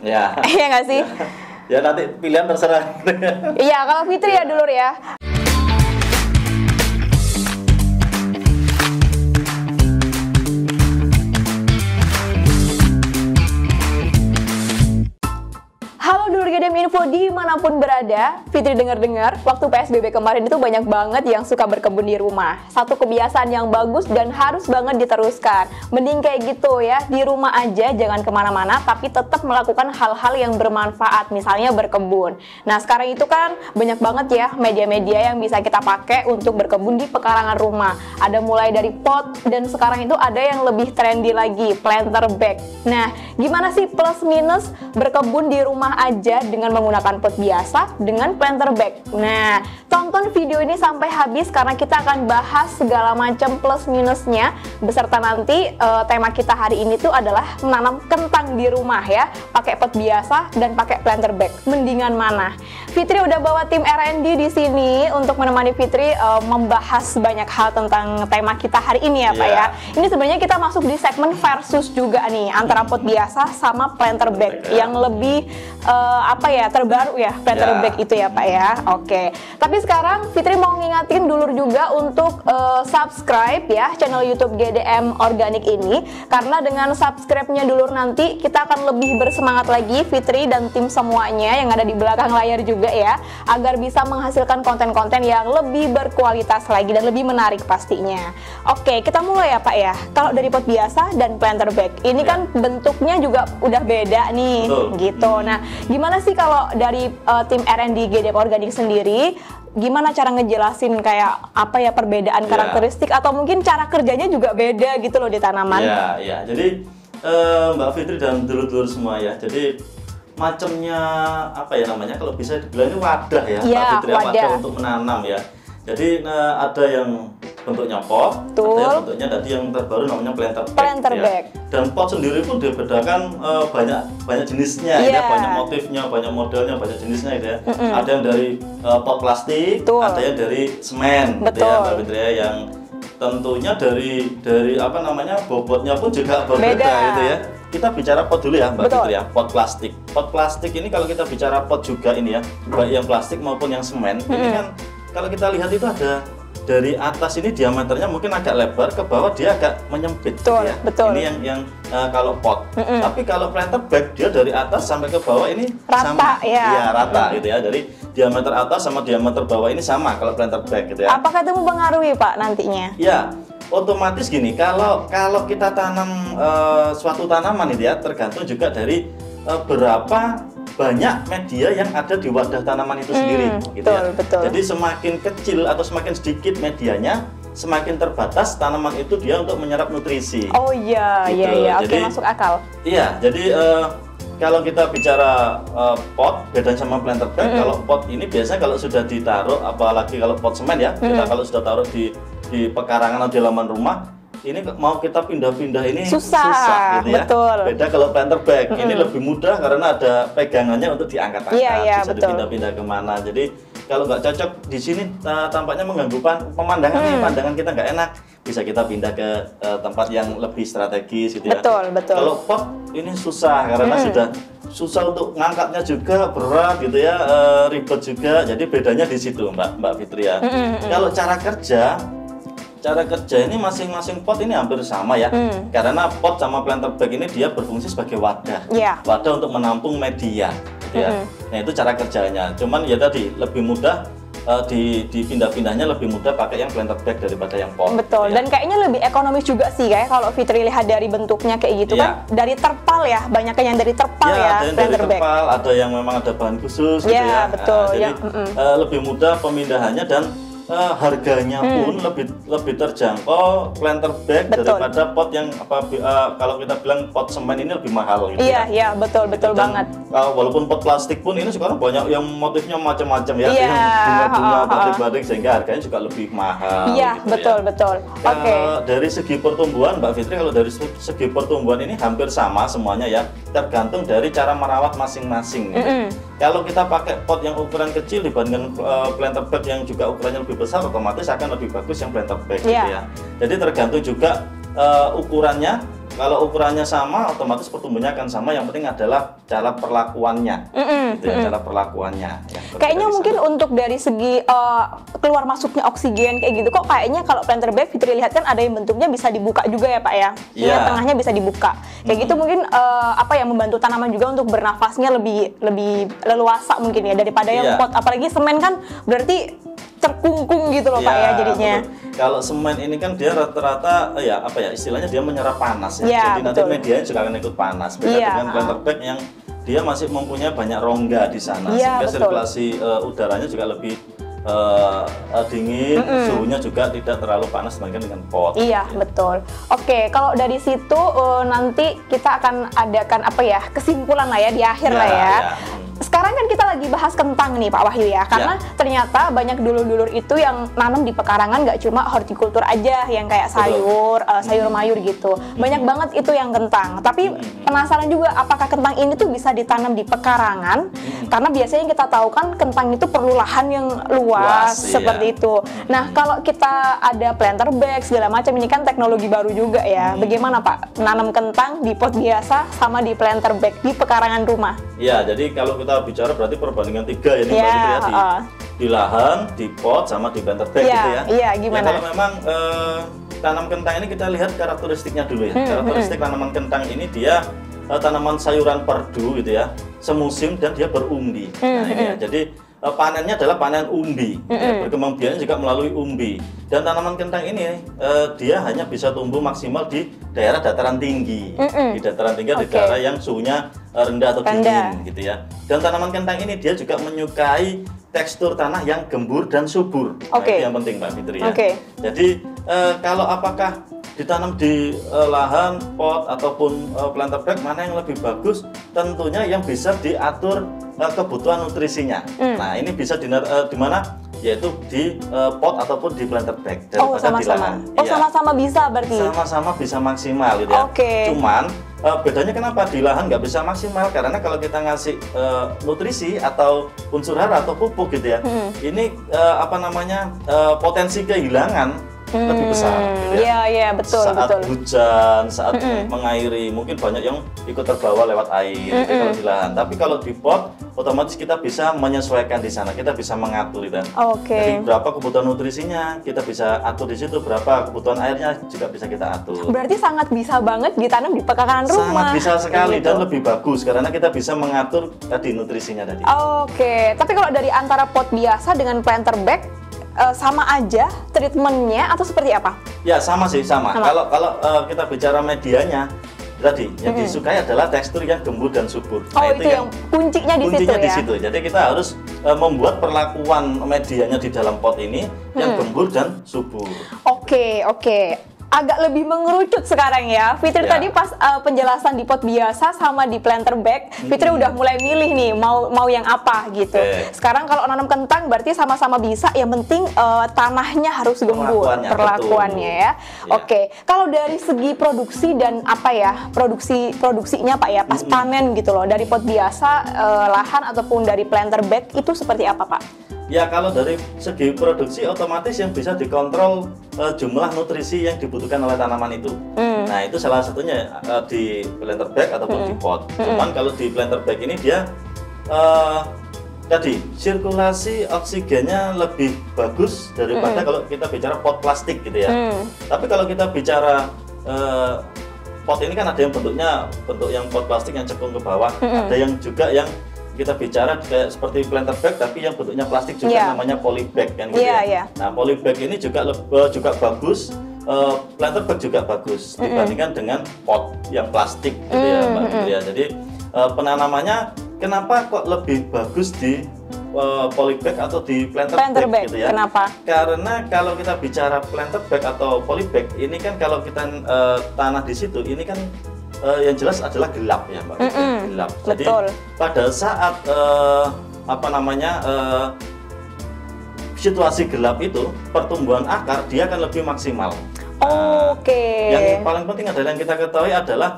Ya. Iya nggak sih? Ya nanti pilihan terserah. Iya, kalau Fitri ya dulur ya. Halo dulur Gedem Info dimanapun berada. Fitri dengar-dengar waktu PSBB kemarin itu banyak banget yang suka berkebun di rumah. Satu kebiasaan yang bagus dan harus banget diteruskan. Mending kayak gitu ya, di rumah aja, jangan kemana-mana, tapi tetap melakukan hal-hal yang bermanfaat, misalnya berkebun. Nah sekarang itu kan banyak banget ya media-media yang bisa kita pakai untuk berkebun di pekarangan rumah. Ada mulai dari pot, dan sekarang itu ada yang lebih trendy lagi, planter bag. Nah gimana sih plus minus berkebun di rumah aja dengan menggunakan pot biasa dengan planter bag? Nah, tonton video ini sampai habis karena kita akan bahas segala macam plus minusnya beserta nanti tema kita hari ini tuh adalah menanam kentang di rumah ya, pakai pot biasa dan pakai planter bag. Mendingan mana? Fitri udah bawa tim R&D di sini untuk menemani Fitri membahas banyak hal tentang tema kita hari ini ya, Pak ya. Ini sebenarnya kita masuk di segmen versus juga nih antara pot biasa sama planter bag yang lebih terbaru ya, planter bag itu ya Pak ya. Oke. Tapi sekarang Fitri mau ngingatin dulur juga untuk subscribe ya channel YouTube GDM Organik ini, karena dengan subscribe-nya dulur nanti kita akan lebih bersemangat lagi, Fitri dan tim semuanya yang ada di belakang layar juga ya, agar bisa menghasilkan konten-konten yang lebih berkualitas lagi dan lebih menarik pastinya. Oke, kita mulai ya Pak ya. Kalau dari pot biasa dan planter bag ini kan bentuknya juga udah beda nih. Betul. Gitu. Nah, gimana sih kalau dari tim R&D GDM Organik sendiri, gimana cara ngejelasin kayak apa ya perbedaan karakteristik atau mungkin cara kerjanya juga beda gitu loh di tanaman? Ya. Jadi Mbak Fitri dan dulur-dulur semua ya. Jadi macamnya apa ya namanya? Kalau bisa dibilang ini wadah ya, Mbak Fitri, wadah untuk menanam ya. Jadi ada yang bentuknya pot, ada yang bentuknya tadi yang terbaru namanya planter bag. Dan pot sendiri pun dibedakan banyak jenisnya, ya, banyak motifnya, banyak modelnya, banyak jenisnya gitu ya. Ada yang dari pot plastik, ada yang dari semen, gitu ya Mbak Fitri ya, yang tentunya dari apa namanya bobotnya pun juga berbeda gitu ya. Kita bicara pot dulu ya Mbak Fitri ya, pot plastik. Pot plastik ini kalau kita bicara pot juga ini ya, baik yang plastik maupun yang semen, ini kan kalau kita lihat itu ada dari atas ini diameternya mungkin agak lebar, ke bawah dia agak menyempit. Betul, ya. betul. Ini yang kalau pot. Tapi kalau planter bag dia dari atas sampai ke bawah ini rata, sama. Ya. Rata gitu ya. Dari diameter atas sama diameter bawah ini sama kalau planter bag gitu ya. Apakah itu mempengaruhi Pak nantinya? Ya, otomatis gini, kalau kita tanam suatu tanaman itu ya, tergantung juga dari berapa banyak media yang ada di wadah tanaman itu sendiri, gitu ya. Betul. Jadi semakin kecil atau semakin sedikit medianya, semakin terbatas tanaman itu dia untuk menyerap nutrisi. Oh iya, gitu. iya, jadi, oke, masuk akal. Iya, jadi kalau kita bicara pot, beda sama planter bag. Kalau pot ini biasanya kalau sudah ditaruh, apalagi kalau pot semen ya, kita kalau sudah taruh di pekarangan atau di halaman rumah, ini mau kita pindah-pindah ini susah gitu ya. Betul. Beda kalau planter bag, ini lebih mudah karena ada pegangannya untuk diangkat-angkat, bisa dipindah-pindah kemana. Jadi kalau nggak cocok di sini tampaknya mengganggu pemandangan nih, pandangan kita nggak enak, bisa kita pindah ke tempat yang lebih strategis gitu ya. Betul. Kalau pot ini susah karena sudah susah untuk ngangkatnya juga, berat gitu ya, ribet juga. Jadi bedanya di situ Mbak Fitri ya. Kalau cara kerja ini masing-masing pot ini hampir sama ya, karena pot sama planter bag ini dia berfungsi sebagai wadah, wadah untuk menampung media, gitu ya. Nah itu cara kerjanya. Cuman ya tadi lebih mudah dipindah-pindahnya, lebih mudah pakai yang planter bag daripada yang pot. Betul. Dan kayaknya lebih ekonomis juga sih kayak kalau Fitri lihat dari bentuknya kayak gitu kan, dari terpal ya, banyaknya yang dari terpal ya, ada yang dari terpal, ada yang memang ada bahan khusus gitu ya. Betul. Jadi lebih mudah pemindahannya dan harganya pun lebih terjangkau planter bag daripada pot yang kalau kita bilang pot semen ini lebih mahal gitu ya. Iya, betul banget. Walaupun pot plastik pun ini sekarang banyak yang motifnya macam-macam ya, yang bunga-bunga batik-batik sehingga harganya juga lebih mahal. Iya, gitu betul. Oke. Dari segi pertumbuhan Mbak Fitri, kalau dari segi pertumbuhan ini hampir sama semuanya ya, tergantung dari cara merawat masing-masing. Gitu. Kalau kita pakai pot yang ukuran kecil dibandingkan planter bag yang juga ukurannya lebih besar, otomatis akan lebih bagus yang planter bag gitu ya. Jadi tergantung juga ukurannya, kalau ukurannya sama, otomatis pertumbuhannya akan sama. Yang penting adalah cara perlakuannya, gitu ya, cara perlakuannya. Kayaknya mungkin untuk dari segi keluar masuknya oksigen kayak gitu, kok kayaknya kalau planter bag Fitri lihat kan ada yang bentuknya bisa dibuka juga ya Pak ya, yang tengahnya bisa dibuka. Kayak gitu mungkin apa ya, membantu tanaman juga untuk bernafasnya lebih leluasa mungkin ya daripada yang pot. Apalagi semen kan berarti terkungkung gitu loh Pak ya jadinya. Betul. Kalau semen ini kan dia rata-rata ya apa ya istilahnya dia menyerap panas ya. Jadi nanti medianya juga akan ikut panas. Beda dengan planter bag yang dia masih mempunyai banyak rongga di sana sehingga sirkulasi udaranya juga lebih dingin, suhunya juga tidak terlalu panas dibandingkan dengan pot. Iya, betul. Oke, kalau dari situ nanti kita akan adakan apa ya, kesimpulan lah ya di akhir lah ya. Sekarang kan kita lagi bahas kentang nih Pak Wahyu ya, karena ternyata banyak dulur-dulur itu yang nanam di pekarangan nggak cuma hortikultur aja yang kayak sayur, sayur mayur gitu. Banyak banget itu yang kentang. Tapi penasaran juga apakah kentang ini tuh bisa ditanam di pekarangan? Karena biasanya yang kita tahu kan kentang itu perlu lahan yang luas seperti itu. Nah, kalau kita ada planter bag segala macam, ini kan teknologi baru juga ya. Bagaimana Pak nanam kentang di pot biasa sama di planter bag di pekarangan rumah? Ya, jadi kalau kita bicara berarti perbandingan 3 ya nih Mbak Fitri ya, di lahan, di pot, sama di planter bag gitu ya. Iya, gimana? Ya, kalau memang tanam kentang ini kita lihat karakteristiknya dulu ya. Karakteristik tanaman kentang ini dia tanaman sayuran perdu gitu ya, semusim dan dia berumbi. Nah ini ya, jadi panennya adalah panen umbi, berkembang biaknya juga melalui umbi. Dan tanaman kentang ini dia hanya bisa tumbuh maksimal di daerah dataran tinggi, di dataran tinggi, di daerah yang suhunya rendah atau dingin, gitu ya. Dan tanaman kentang ini dia juga menyukai tekstur tanah yang gembur dan subur. Nah, itu yang penting Mbak Fitri ya. Jadi kalau apakah ditanam di lahan, pot, ataupun planter bag, mana yang lebih bagus? Tentunya yang bisa diatur kebutuhan nutrisinya. Nah, ini bisa di mana? Yaitu di pot ataupun di planter bag daripada di lahan. Sama-sama bisa berarti? Sama-sama bisa maksimal gitu ya. Cuman bedanya kenapa di lahan nggak bisa maksimal? Karena kalau kita ngasih nutrisi atau unsur hara atau pupuk gitu ya, ini apa namanya potensi kehilangan lebih besar gitu ya. Iya, betul. Saat hujan, saat mengairi, mungkin banyak yang ikut terbawa lewat air gitu, kalau di lahan. Tapi kalau di pot, otomatis kita bisa menyesuaikan di sana, kita bisa mengatur itu. Jadi berapa kebutuhan nutrisinya, kita bisa atur di situ, berapa kebutuhan airnya juga bisa kita atur. Berarti sangat bisa banget ditanam di pekarangan rumah. Sangat bisa sekali dan lebih bagus karena kita bisa mengatur tadi nutrisinya tadi. Tapi kalau dari antara pot biasa dengan planter bag, sama aja treatmentnya atau seperti apa? Ya sama sih, sama. Kalau kita bicara medianya tadi yang disukai adalah tekstur yang gembur dan subur. Nah, itu yang kuncinya di situ ya. Di situ. Jadi kita harus membuat perlakuan medianya di dalam pot ini yang gembur dan subur. Oke. Agak lebih mengerucut sekarang ya. Fitri tadi pas penjelasan di pot biasa sama di planter bag, Fitri udah mulai milih nih mau yang apa gitu. Sekarang kalau nanam kentang berarti sama-sama bisa, yang penting tanahnya harus gembur, perlakuannya ya. Kalau dari segi produksi dan apa ya, produksinya Pak ya, pas panen gitu loh, dari pot biasa, lahan ataupun dari planter bag itu seperti apa Pak? Ya kalau dari segi produksi otomatis yang bisa dikontrol jumlah nutrisi yang dibutuhkan oleh tanaman itu. Nah itu salah satunya di planter bag ataupun di pot. Cuman kalau di planter bag ini dia tadi sirkulasi oksigennya lebih bagus daripada kalau kita bicara pot plastik gitu ya. Tapi kalau kita bicara pot ini kan ada yang bentuk yang pot plastik yang cekung ke bawah, ada yang juga yang kita bicara kayak seperti planter bag tapi yang bentuknya plastik juga namanya polybag kan gitu ya. Nah polybag ini juga bagus, planter bag juga bagus dibandingkan dengan pot yang plastik gitu ya Mbak Fitri ya. Jadi penanamannya kenapa kok lebih bagus di polybag atau di planter bag gitu ya? Kenapa? Karena kalau kita bicara planter bag atau polybag ini kan kalau kita tanah di situ ini kan yang jelas adalah gelap ya Mbak, gelap. Jadi pada saat situasi gelap itu pertumbuhan akar dia akan lebih maksimal. Yang paling penting adalah yang kita ketahui adalah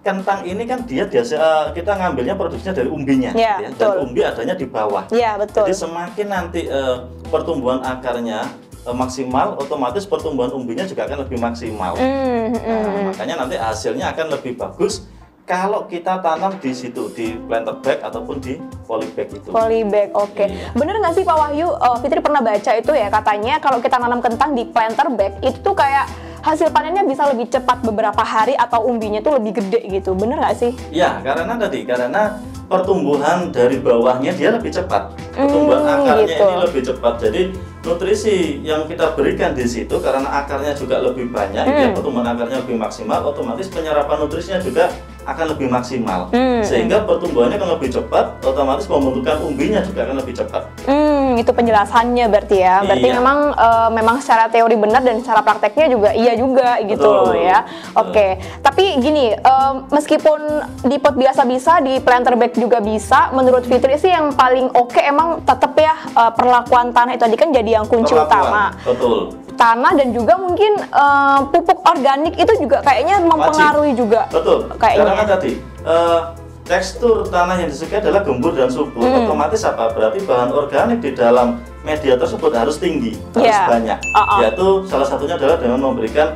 kentang ini kan dia biasa kita ngambilnya produksinya dari umbinya, dan umbi adanya di bawah. Jadi semakin nanti pertumbuhan akarnya maksimal, otomatis pertumbuhan umbinya juga akan lebih maksimal. Nah, makanya nanti hasilnya akan lebih bagus kalau kita tanam di situ, di planter bag ataupun di polybag itu. Polybag, oke. Iya. Bener nggak sih Pak Wahyu, Fitri pernah baca itu ya, katanya kalau kita nanam kentang di planter bag itu tuh kayak hasil panennya bisa lebih cepat beberapa hari atau umbinya tuh lebih gede gitu. Bener nggak sih? Ya, karena pertumbuhan dari bawahnya dia lebih cepat. Pertumbuhan akarnya gitu. ini lebih cepat. Jadi nutrisi yang kita berikan di situ karena akarnya juga lebih banyak, ya, pertumbuhan akarnya lebih maksimal, otomatis penyerapan nutrisinya juga akan lebih maksimal. Sehingga pertumbuhannya akan lebih cepat, otomatis pembentukan umbinya juga akan lebih cepat. Itu penjelasannya berarti ya. Berarti Iya. memang secara teori benar dan secara prakteknya juga iya juga gitu loh ya. Oke. Tapi gini, meskipun di pot biasa bisa, di planter bag juga bisa, menurut Fitri sih yang paling oke emang tetap ya perlakuan tanah itu tadi kan jadi yang kunci utama. Betul. Tanah dan juga mungkin pupuk organik itu juga kayaknya mempengaruhi juga. Betul. Kayaknya. Karena tadi tekstur tanah yang disukai adalah gembur dan subur. Otomatis apa? Berarti bahan organik di dalam media tersebut harus tinggi, harus banyak. Yaitu salah satunya adalah dengan memberikan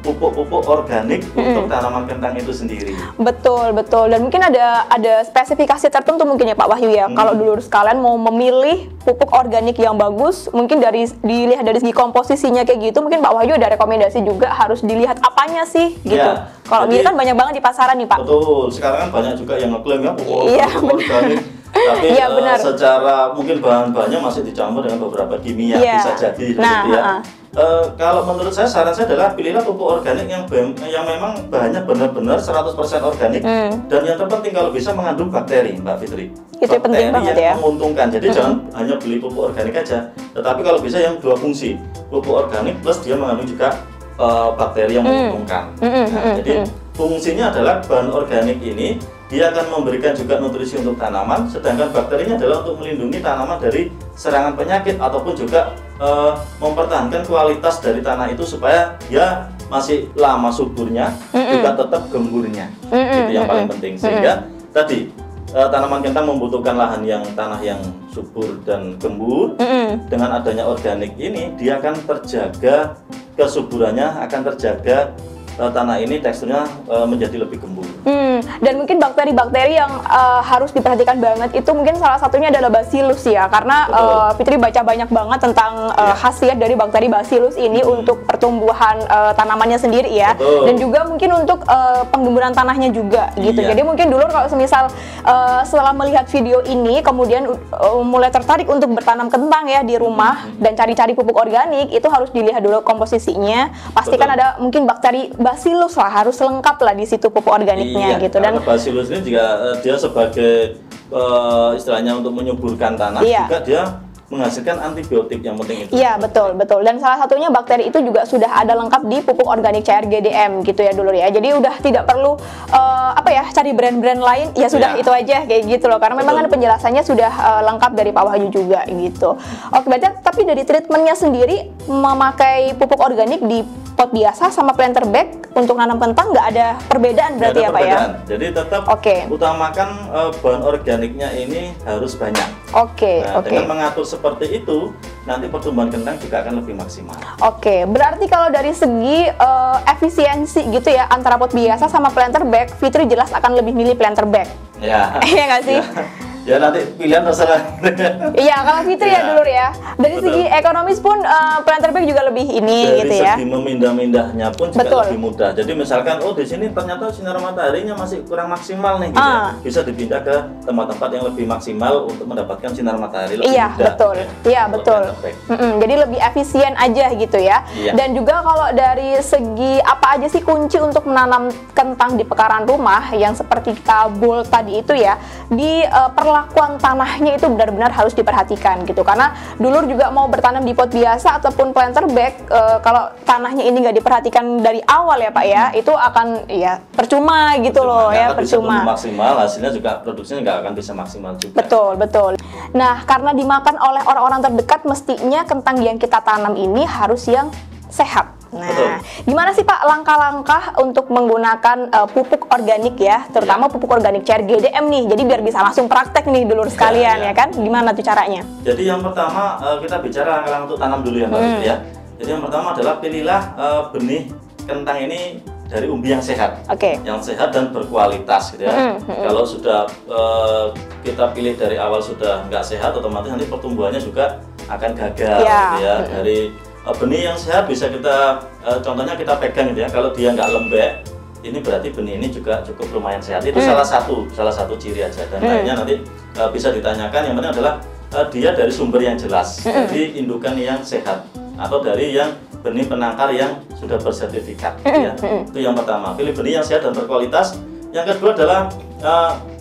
pupuk-pupuk organik untuk tanaman kentang itu sendiri. Betul, betul. Dan mungkin ada spesifikasi tertentu mungkin ya Pak Wahyu ya. Kalau dulur sekalian mau memilih pupuk organik yang bagus, mungkin dilihat dari segi komposisinya kayak gitu, mungkin Pak Wahyu ada rekomendasi juga harus dilihat apanya sih gitu. Ya, kalau ini kan banyak banget di pasaran nih Pak. Betul. Sekarang kan banyak juga yang ngeklaim ya pupuk organik. Tapi secara mungkin bahan-bahannya masih dicampur dengan beberapa kimia, bisa jadi gitu ya. Kalau menurut saya, saran saya adalah pilihlah pupuk organik yang memang bahannya benar-benar 100% organik dan yang terpenting kalau bisa mengandung bakteri, Mbak Fitri. Itu penting banget yang ya. menguntungkan. Jadi jangan hanya beli pupuk organik aja, tetapi kalau bisa yang dua fungsi, pupuk organik plus dia mengandung juga bakteri yang menguntungkan. Jadi fungsinya adalah bahan organik ini dia akan memberikan juga nutrisi untuk tanaman, sedangkan bakterinya adalah untuk melindungi tanaman dari serangan penyakit ataupun juga mempertahankan kualitas dari tanah itu supaya dia masih lama suburnya, juga tetap gemburnya. Itu yang paling penting. Sehingga tadi tanaman kentang membutuhkan lahan tanah yang subur dan gembur. Dengan adanya organik ini, dia akan terjaga kesuburannya, akan terjaga tanah ini teksturnya menjadi lebih gembur. Dan mungkin bakteri-bakteri yang harus diperhatikan banget itu mungkin salah satunya adalah Bacillus ya, karena Fitri baca banyak banget tentang khasiat dari bakteri Bacillus ini untuk pertumbuhan tanamannya sendiri ya. Dan juga mungkin untuk penggemburan tanahnya juga gitu. Jadi mungkin dulu kalau semisal setelah melihat video ini kemudian mulai tertarik untuk bertanam kentang ya di rumah dan cari-cari pupuk organik, itu harus dilihat dulu komposisinya. Pastikan ada mungkin bakteri Bacillus lah, harus lengkap lah di situ pupuk organiknya gitu. Dan Bacillus ini juga dia sebagai istilahnya untuk menyuburkan tanah, juga dia menghasilkan antibiotik yang penting itu. Iya, betul, betul. Dan salah satunya bakteri itu juga sudah ada lengkap di pupuk organik CRGDM gitu ya dulu ya. Jadi udah tidak perlu cari brand-brand lain, ya sudah itu aja kayak gitu loh. Karena memang kan penjelasannya sudah lengkap dari Pak Wahyu juga gitu. Oke, berarti tapi dari treatmentnya sendiri memakai pupuk organik di pot biasa sama planter bag untuk nanam kentang nggak ada perbedaan berarti ya Pak ya? Jadi tetap utamakan bahan organiknya ini harus banyak. Dengan mengatur seperti itu, nanti pertumbuhan kentang juga akan lebih maksimal. Berarti kalau dari segi efisiensi gitu ya antara pot biasa sama planter bag, Fitri jelas akan lebih milih planter bag. Ya. Iya nggak sih? Ya nanti pilihan terserah. Iya, kalau Fitri ya dulu ya. Dari segi ekonomis pun planter bag juga lebih ini gitu ya. Dari segi memindah-mindahnya pun juga lebih mudah. Jadi misalkan di sini ternyata sinar mataharinya masih kurang maksimal nih gitu. Bisa dipindah ke tempat-tempat yang lebih maksimal untuk mendapatkan sinar matahari lebih mudah. Betul. Iya, betul. Jadi lebih efisien aja gitu ya. Dan juga kalau dari segi apa aja sih kunci untuk menanam kentang di pekarangan rumah yang seperti kita bold tadi itu ya, di perlakuan tanahnya itu benar-benar harus diperhatikan gitu, karena dulur juga mau bertanam di pot biasa ataupun planter bag, kalau tanahnya ini nggak diperhatikan dari awal ya Pak ya, itu akan ya percuma gitu loh ya, percuma. Maksimal hasilnya juga produksinya nggak akan bisa maksimal juga. Betul. Nah, karena dimakan oleh orang-orang terdekat, mestinya kentang yang kita tanam ini harus yang sehat. Nah, betul. gimana sih Pak langkah-langkah untuk menggunakan pupuk organik ya, terutama pupuk organik cair GDM nih, jadi biar bisa langsung praktek nih dulur sekalian ya kan? Gimana tuh caranya? Jadi yang pertama kita bicara langkah-langkah untuk tanam dulu ya Mbak Fitri ya. Jadi yang pertama adalah pilihlah benih kentang ini dari umbi yang sehat, yang sehat dan berkualitas gitu ya. Kalau sudah kita pilih dari awal sudah nggak sehat, otomatis nanti pertumbuhannya juga akan gagal gitu ya. Dari benih yang sehat bisa kita contohnya kita pegang gitu ya. Kalau dia nggak lembek, ini berarti benih ini juga cukup lumayan sehat. Itu salah satu ciri aja. Dan lainnya nanti bisa ditanyakan. Yang penting adalah dia dari sumber yang jelas, dari indukan yang sehat atau dari yang benih penangkar yang sudah bersertifikat ya. Itu yang pertama, pilih benih yang sehat dan berkualitas. Yang kedua adalah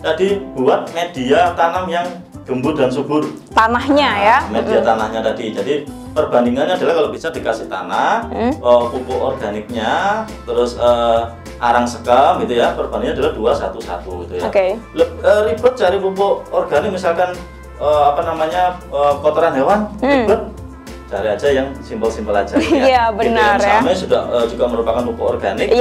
tadi buat media tanam yang gembur dan subur tanahnya ya. Media tanahnya tadi. Jadi perbandingannya adalah kalau bisa dikasih tanah, pupuk organiknya, terus arang sekam gitu ya. Perbandingannya adalah 2:1:1 gitu ya. Ribet cari pupuk organik misalkan kotoran hewan, ribet. Cari aja yang simpel-simpel aja ya. Iya benar ya. Sama sudah juga merupakan pupuk organik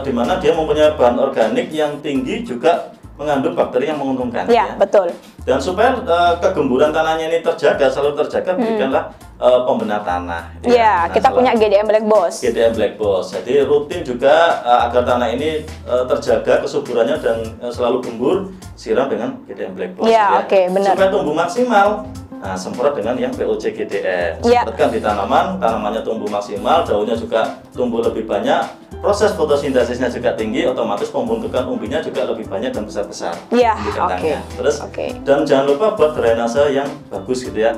di mana dia mempunyai bahan organik yang tinggi juga mengandung bakteri yang menguntungkan. Iya, betul. Dan supaya kegemburan tanahnya ini selalu terjaga, berikanlah pembenar tanah. Iya, kita punya GDM Black Boss. GDM Black Boss. Jadi rutin juga agar tanah ini terjaga kesuburannya dan selalu gembur, siram dengan GDM Black Boss. Iya, oke, benar. Supaya tumbuh maksimal. Nah, semprot dengan yang POC GDM. Semprotkan di tanamannya tumbuh maksimal, daunnya juga tumbuh lebih banyak, proses fotosintesisnya juga tinggi, otomatis pembentukan umbinya juga lebih banyak dan besar-besar. Iya, Terus dan jangan lupa buat drainase yang bagus gitu ya.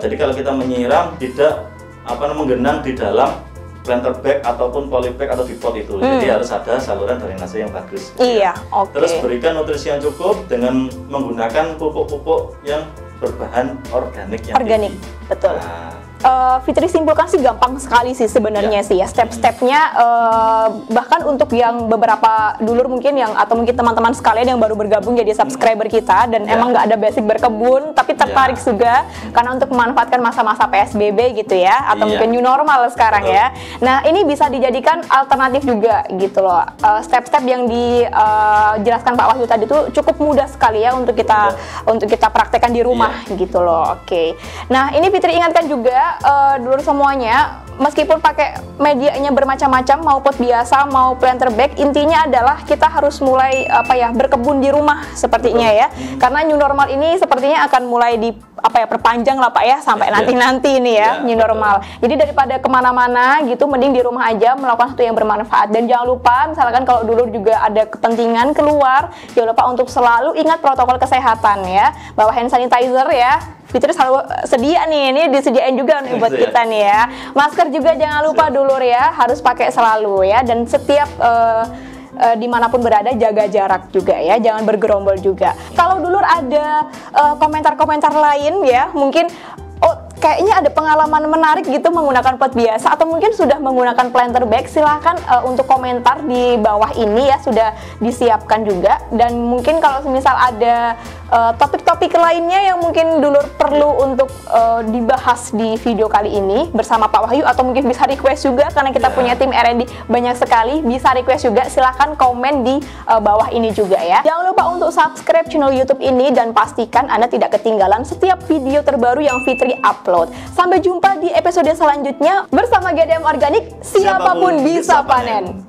Jadi kalau kita menyiram tidak menggenang di dalam planter bag ataupun polybag atau di pot itu. Jadi harus ada saluran drainase yang bagus. Iya, Terus berikan nutrisi yang cukup dengan menggunakan pupuk-pupuk yang berbahan organik yang tinggi. Betul. Fitri simpulkan sih gampang sekali sih sebenarnya sih ya step-stepnya, bahkan untuk yang beberapa dulur mungkin atau mungkin teman-teman sekalian yang baru bergabung jadi subscriber kita dan emang nggak ada basic berkebun tapi tertarik juga karena untuk memanfaatkan masa-masa PSBB gitu ya atau mungkin new normal sekarang ya. Nah ini bisa dijadikan alternatif juga gitu loh. Step-step yang dijelaskan Pak Wahyu tadi tuh cukup mudah sekali ya untuk kita praktekkan di rumah gitu loh. Nah ini Fitri ingatkan juga dulur semuanya, meskipun pakai medianya bermacam-macam, mau pot biasa, mau planter bag, intinya adalah kita harus mulai berkebun di rumah sepertinya ya. Karena new normal ini sepertinya akan mulai perpanjang lah Pak ya sampai nanti ini ya new normal. Jadi daripada kemana-mana gitu, mending di rumah aja melakukan sesuatu yang bermanfaat. Dan jangan lupa, misalkan kalau dulur juga ada kepentingan keluar, jangan lupa untuk selalu ingat protokol kesehatan ya, bawa hand sanitizer ya. Fitri selalu sedia nih, ini disediain juga nih buat kita nih ya. Masker juga jangan lupa dulur ya, harus pakai selalu ya. Dan setiap dimanapun berada jaga jarak juga ya, jangan bergerombol juga. Kalau dulur ada komentar-komentar lain ya, mungkin kayaknya ada pengalaman menarik gitu menggunakan pot biasa atau mungkin sudah menggunakan planter bag, silahkan untuk komentar di bawah ini ya, sudah disiapkan juga. Dan mungkin kalau semisal ada topik-topik lainnya yang mungkin dulur perlu untuk dibahas di video kali ini bersama Pak Wahyu, atau mungkin bisa request juga karena kita punya tim R&D banyak sekali, bisa request juga, silahkan komen di bawah ini juga ya. Jangan lupa untuk subscribe channel YouTube ini dan pastikan Anda tidak ketinggalan setiap video terbaru yang Fitri upload. Sampai jumpa di episode selanjutnya bersama GDM Organik, siapapun bisa panen.